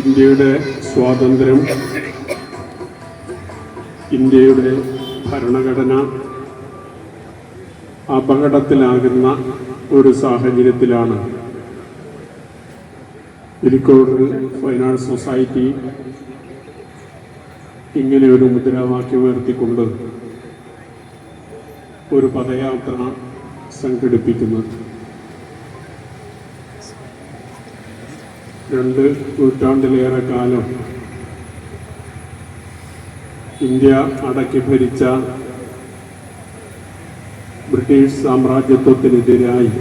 ഇന്ത്യയുടെ സ്വാതന്ത്ര്യം, ഇന്ത്യയുടെ ഭരണഘടന അപകടത്തിലാകുന്ന ഒരു സാഹചര്യത്തിലാണ് ഇരിക്കോട് ഫൈൻ ആർട്സ് സൊസൈറ്റി ഇങ്ങനെ ഒരു മുദ്രാവാക്യം ഉയർത്തിക്കൊണ്ട് ഒരു പദയാത്ര സംഘടിപ്പിക്കുന്നത്. 2 നൂറ്റാണ്ടിലേറെ കാലം ഇന്ത്യ അടക്കി ഭരിച്ച ബ്രിട്ടീഷ് സാമ്രാജ്യത്വത്തിനെതിരായി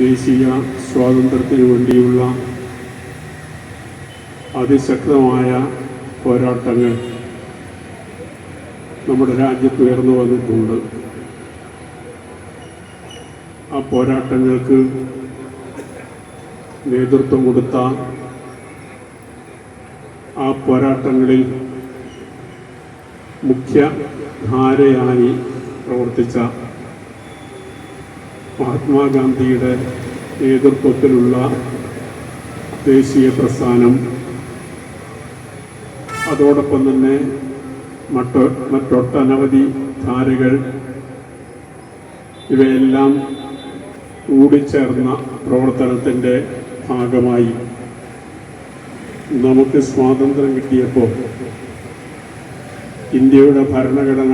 ദേശീയ സ്വാതന്ത്ര്യത്തിനു വേണ്ടിയുള്ള അതിശക്തമായ പോരാട്ടങ്ങൾ നമ്മുടെ രാജ്യത്ത് ഉയർന്നു വന്നിട്ടുണ്ട്. ആ പോരാട്ടങ്ങൾക്ക് നേതൃത്വം കൊടുത്ത, ആ പോരാട്ടങ്ങളിൽ മുഖ്യധാരയായി പ്രവർത്തിച്ച മഹാത്മാഗാന്ധിയുടെ നേതൃത്വത്തിലുള്ള ദേശീയ പ്രസ്ഥാനം, അതോടൊപ്പം തന്നെ മറ്റൊട്ടനവധി ധാരകൾ, ഇവയെല്ലാം കൂടിച്ചേർന്ന പ്രവർത്തനത്തിൻ്റെ ഭാഗമായി നമുക്ക് സ്വാതന്ത്ര്യം കിട്ടിയപ്പോൾ ഇന്ത്യയുടെ ഭരണഘടന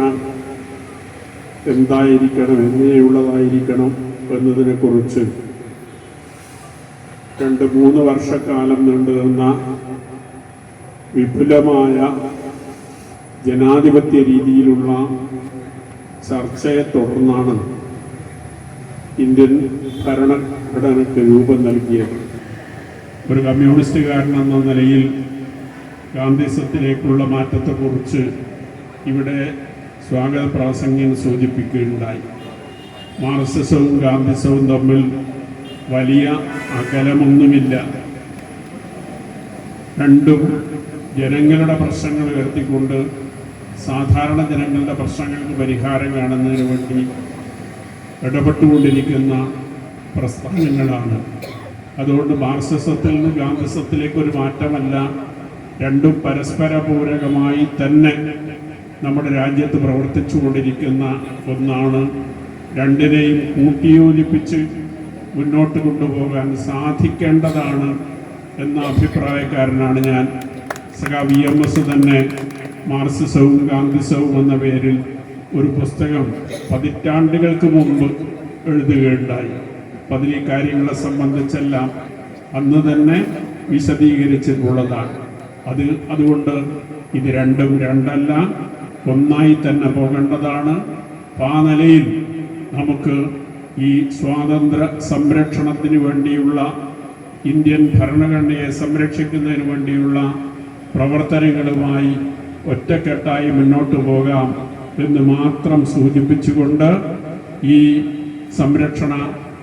എന്തായിരിക്കണം, എങ്ങനെയുള്ളതായിരിക്കണം എന്നതിനെക്കുറിച്ച് 2-3 വർഷക്കാലം നീണ്ടുനിന്ന വിപുലമായ ജനാധിപത്യ രീതിയിലുള്ള ചർച്ചയെ തുടർന്നാണ് ഇന്ത്യൻ ഭരണഘടനയ്ക്ക് രൂപം നൽകിയത്. ഒരു കമ്മ്യൂണിസ്റ്റുകാരനെന്ന നിലയിൽ ഗാന്ധിസത്തിലേക്കുള്ള മാറ്റത്തെക്കുറിച്ച് ഇവിടെ സ്വാഗത പ്രാസംഗ്യം സൂചിപ്പിക്കുകയുണ്ടായി. മാർക്സിസവും ഗാന്ധിസവും തമ്മിൽ വലിയ അകലമൊന്നുമില്ല. രണ്ടും ജനങ്ങളുടെ പ്രശ്നങ്ങൾ ഉയർത്തിക്കൊണ്ട് സാധാരണ ജനങ്ങളുടെ പ്രശ്നങ്ങൾക്ക് പരിഹാരം കാണുന്നതിന് വേണ്ടി ഇടപെട്ടുകൊണ്ടിരിക്കുന്ന പ്രസ്ഥാനങ്ങളാണ്. അതുകൊണ്ട് മാർക്സിസത്തിൽ നിന്ന് ഗാന്ധിസത്തിലേക്കൊരു മാറ്റമല്ല, രണ്ടും പരസ്പര പൂരകമായി തന്നെ നമ്മുടെ രാജ്യത്ത് പ്രവർത്തിച്ചു കൊണ്ടിരിക്കുന്ന ഒന്നാണ്. രണ്ടിനെയും കൂട്ടിയോജിപ്പിച്ച് മുന്നോട്ട് കൊണ്ടുപോകാൻ സാധിക്കേണ്ടതാണ് എന്ന അഭിപ്രായക്കാരനാണ് ഞാൻ. VMS തന്നെ മാർക്സിസവും ഗാന്ധിസവും എന്ന പേരിൽ ഒരു പുസ്തകം പതിറ്റാണ്ടുകൾക്ക് മുമ്പ് എഴുതുകയുണ്ടായി. അതിൽ ഈ കാര്യങ്ങളെ സംബന്ധിച്ചെല്ലാം അന്ന് തന്നെ വിശദീകരിച്ചിട്ടുള്ളതാണ്. അതുകൊണ്ട് ഇത് രണ്ടും രണ്ടല്ല, ഒന്നായി തന്നെ പോകേണ്ടതാണ്. ആ നിലയിൽ നമുക്ക് ഈ സ്വാതന്ത്ര്യ സംരക്ഷണത്തിന് വേണ്ടിയുള്ള, ഇന്ത്യൻ ഭരണഘടനയെ സംരക്ഷിക്കുന്നതിന് വേണ്ടിയുള്ള പ്രവർത്തനങ്ങളുമായി ഒറ്റക്കെട്ടായി മുന്നോട്ട് പോകാം എന്ന് മാത്രം സൂചിപ്പിച്ചുകൊണ്ട് ഈ സംരക്ഷണ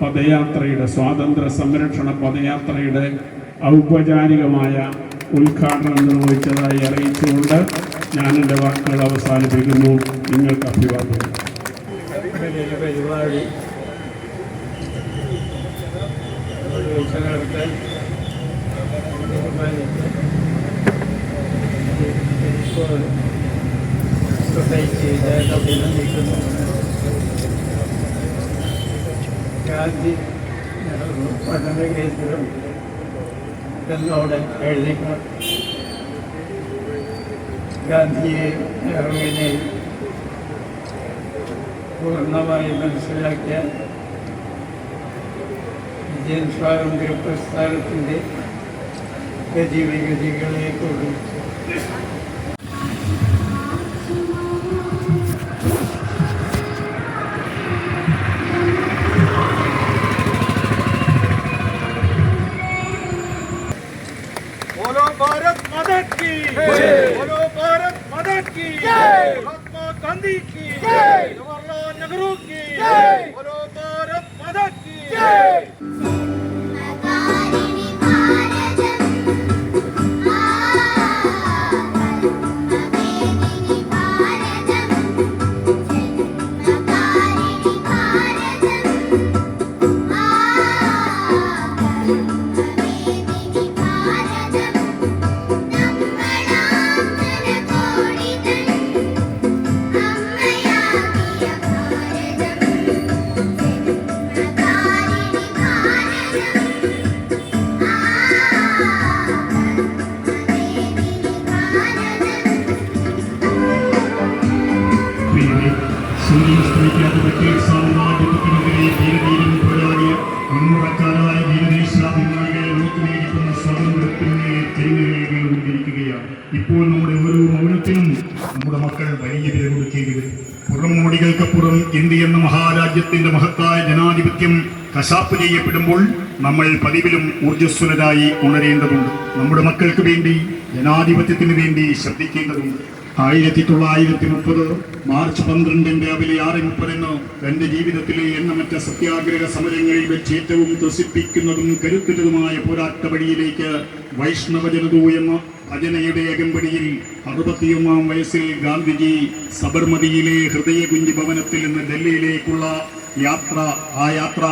പദയാത്രയുടെ, സ്വാതന്ത്ര്യ സംരക്ഷണ പദയാത്രയുടെ ഔപചാരികമായ ഉദ്ഘാടനം നിർവഹിച്ചതായി അറിയിച്ചുകൊണ്ട് ഞാൻ എൻ്റെ വാക്കുകൾ അവസാനിപ്പിക്കുന്നു. നിങ്ങൾക്ക് അഭിവാദ്യം. പരിപാടി സൊസൈറ്റിയുടെ അഭിനന്ദിക്കുന്നു. ഗാന്ധി പഠന കേന്ദ്രം എന്നോട് എഴുതി ഗാന്ധിയെയും നെഹ്റുവിനെയും പൂർണ്ണമായി മനസ്സിലാക്കിയ ഇന്ത്യൻ സ്വാതന്ത്ര്യ പ്രസ്ഥാനത്തിൻ്റെ ഗതിവിഗതികളെക്കുറിച്ച് बोलो भारत माता की बोलो भारत माता की महात्मा गांधी की जवाहरलाल नेहरू की बोलो भारत माता की മകാരിണി ഭാരതം മവേദിനി ഭാരതം മകാരിണി ഭാരതം മവേദിനി ഭാരതം നമ്മളാമന കോടിതൻ അമ്മയാകിയ ഭാരതം മകാരിണി ഭാരതം സൂര്യസ്തമിക്കാത്ത ബ്രിട്ടീഷ് സാമ്രാജ്യത്തിനെതിരെ ധീരധീരം പോരാടിയ മുൻമുറക്കാരായ ധീരദേശാഭിമാനികളെ നോക്കിനേരിക്കുന്ന സ്വാതന്ത്ര്യത്തിന്റെ ചെരിഞ്ഞുകൾ വീണുകൊണ്ടിരിക്കുകയാണ്. ഇപ്പോൾ നമ്മുടെ ഓരോ മൗനത്തിനും നമ്മുടെ മക്കൾ വലിയ വില കൊടുക്കേണ്ടി വരും. പുറംമോടികൾക്കപ്പുറം ഇന്ത്യ എന്ന മഹാരാജ്യത്തിന്റെ മഹത്തായ ജനാധിപത്യം കശാപ്പ് ചെയ്യപ്പെടുമ്പോൾ നമ്മൾ പതിവിലും ഊർജ്ജസ്വലരായി ഉണരേണ്ടതുണ്ട്. നമ്മുടെ മക്കൾക്ക് വേണ്ടി ജനാധിപത്യത്തിന് വേണ്ടി ശബ്ദിക്കേണ്ടതുണ്ട്. 1930 മാർച്ച് 12 രാവിലെ 6:30 തന്റെ ജീവിതത്തിലെ എണ്ണമറ്റ സത്യാഗ്രഹ സമരങ്ങളിൽ വെച്ച് ഏറ്റവും ത്രസിപ്പിക്കുന്നതും കരുത്തുറ്റതുമായ പോരാട്ട വഴിയിലേക്ക് വൈഷ്ണവ ജനതോ എന്ന ഭജനയുടെ അകമ്പടിയിൽ 61-ാം വയസ്സിൽ ഗാന്ധിജി സബർമതിയിലെ ഹൃദയകുഞ്ച് ഭവനത്തിൽ നിന്ന് ഡൽഹിയിലേക്കുള്ള യാത്ര, ആ യാത്ര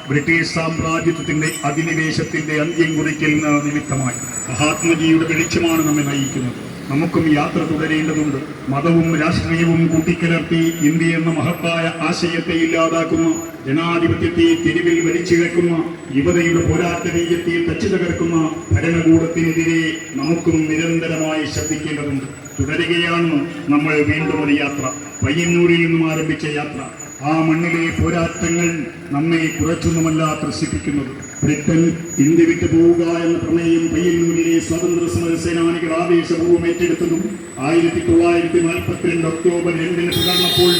ബ്രിട്ടീഷ് സാമ്രാജ്യത്വത്തിന്റെ അധിനിവേശത്തിന്റെ അന്ത്യം കുറിക്കലിന് നിമിത്തമായി. മഹാത്മജിയുടെ വെളിച്ചമാണ് നമ്മെ നയിക്കുന്നത്. നമുക്കും യാത്ര തുടരേണ്ടതുണ്ട്. മതവും രാഷ്ട്രീയവും കൂട്ടിക്കലർത്തി ഇന്ത്യ എന്ന മഹത്തായ ആശയത്തെ ഇല്ലാതാക്കുന്ന, ജനാധിപത്യത്തെ തെരുവിൽ വലിച്ചിഴക്കുന്ന, യുവതയുടെ പോരാട്ട ബീജത്തെ തച്ചു തകർക്കുന്ന ഭരണകൂടത്തിനെതിരെ നമുക്കും നിരന്തരമായി ശബ്ദിക്കേണ്ടതുണ്ട്. തുടരുകയാണ് നമ്മൾ വീണ്ടും ഒരു യാത്ര. പയ്യന്നൂരിൽ നിന്നും ആരംഭിച്ച യാത്ര. ആ മണ്ണിലെ പോരാട്ടങ്ങൾ നമ്മെ കുറച്ചൊന്നുമല്ല ത്രസിപ്പിക്കുന്നത്. ബ്രിട്ടൻ ഇന്ത്യ വിട്ടു പോവുക എന്ന പ്രമേയം പയ്യന്നൂരിലെ സ്വാതന്ത്ര്യ സമര സേനാനികൾ ആവേശപൂർവ്വം ഏറ്റെടുത്തതും 1942 ഒക്ടോബർ 2 തുടർന്നപ്പോൾ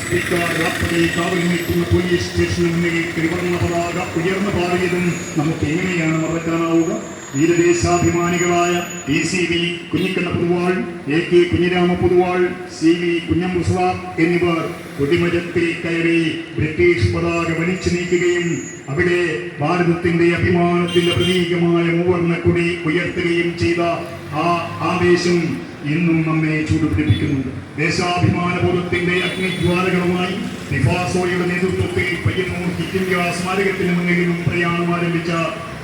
സ്പീക്കർ രാത്രി കാവൽ നിൽക്കുന്ന പോലീസ് സ്റ്റേഷന് മുന്നിൽ ത്രിവർണ്ണ പതാക ഉയർന്നു പാറിയതും നമുക്ക് എങ്ങനെയാണ് മറക്കാനാവുക? ധീരദേശാഭിമാനികളായ ECV Kunhikkanna Poduval, AK Kunhirama Poduval, CV കുഞ്ഞമ്പുസ്വാബ് എന്നിവർ കൊടിമരത്തിൽ കയറി ബ്രിട്ടീഷ് പതാക വലിച്ചു നീക്കുകയും അവിടെ ഭാരതത്തിന്റെ അഭിമാനത്തിന്റെ പ്രതീകമായ മൂവർണ്ണ കൊടി ഉയർത്തുകയും ചെയ്ത ആ ആവേശം ഇന്നും നമ്മെ ചൂടുപിടിപ്പിക്കുന്നുണ്ട്. ദേശാഭിമാനബോധത്തിന്റെ അഗ്നിജ്വാലകളുമായി നിഫാസോയുടെ നേതൃത്വത്തിൽ പയ്യന്നൂർ ക്വിറ്റ് ഇന്ത്യ സ്മാരകത്തിന് മുന്നിലും പ്രയാണം ആരംഭിച്ച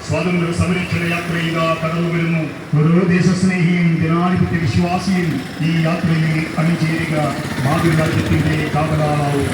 സ്വാതന്ത്ര്യ സംരക്ഷണ യാത്രയിൽ കടന്നു വരുന്നു. ഓരോ ദേശസ്നേഹിയും ജനാധിപത്യ വിശ്വാസിയും ഈ യാത്രയിൽ അണിചേരുക. മാതൃരാജ്യത്തിന്റെ കാവലാളാവും.